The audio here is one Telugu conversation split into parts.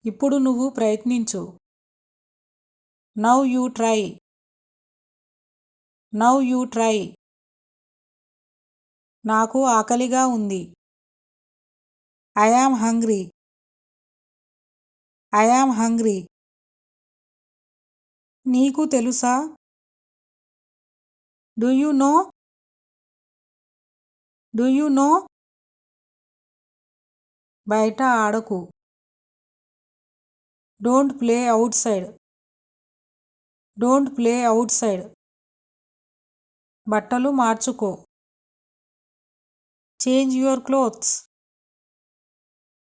ఇప్పుడు నువ్వు ప్రయత్నించు. Now you try. Now you try. నాకు ఆకలిగా ఉంది. I am hungry. I am hungry. నీకు తెలుసా? Do you know? Do you know? బయట ఆడకు. Don't play outside. Don't play outside. బట్టలు మార్చుకో. Change your clothes.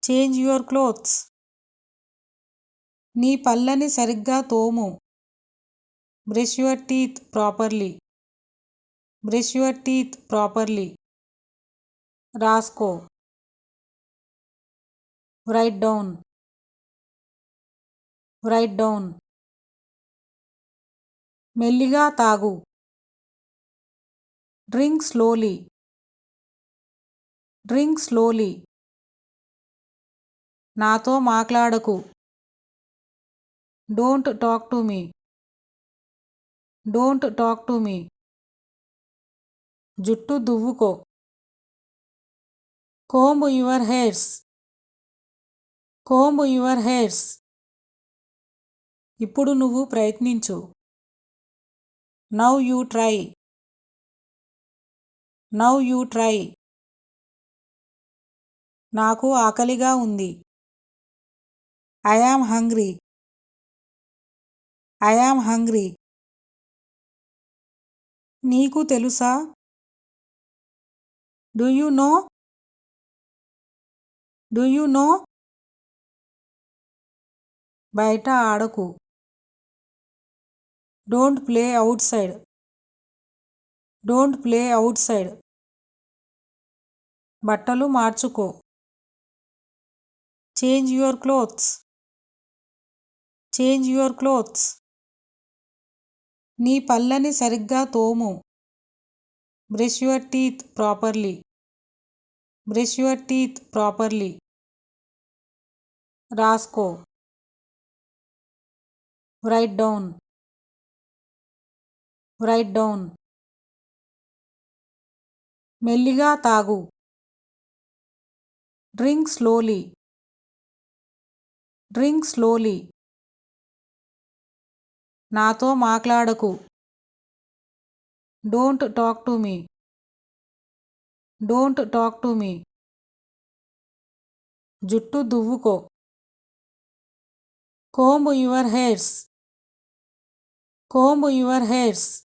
Change your clothes. నీ పళ్ళని సరిగ్గా తోము. Brush your teeth properly. Brush your teeth properly. రాసుకో. Write down. Write down. మెల్లిగా తాగు. Drink slowly. Drink slowly. నాతో మాట్లాడకు. Don't talk to me. Don't talk to me. జుట్టు దువ్వుకో. Comb your hairs. Comb your hairs. ఇప్పుడు నువ్వు ప్రయత్నించు. Now you try. Now you try. నాకు ఆకలిగా ఉంది. I am hungry. I am hungry. నీకు తెలుసా? Do you know? Do you know? బయట ఆడకు. Don't play outside. Don't play outside. బట్టలు మార్చుకో. Change your clothes. Change your clothes. నీ పళ్ళని సరిగ్గా తోము. Brush your teeth properly. Brush your teeth properly. రాసుకో. Write down. Write down. మెల్లిగా తాగు. Drink slowly. Drink slowly. నాతో మాట్లాడకు. Don't talk to me. Don't talk to me. జుట్టు దువ్వుకో. Comb your hairs. Comb your hairs.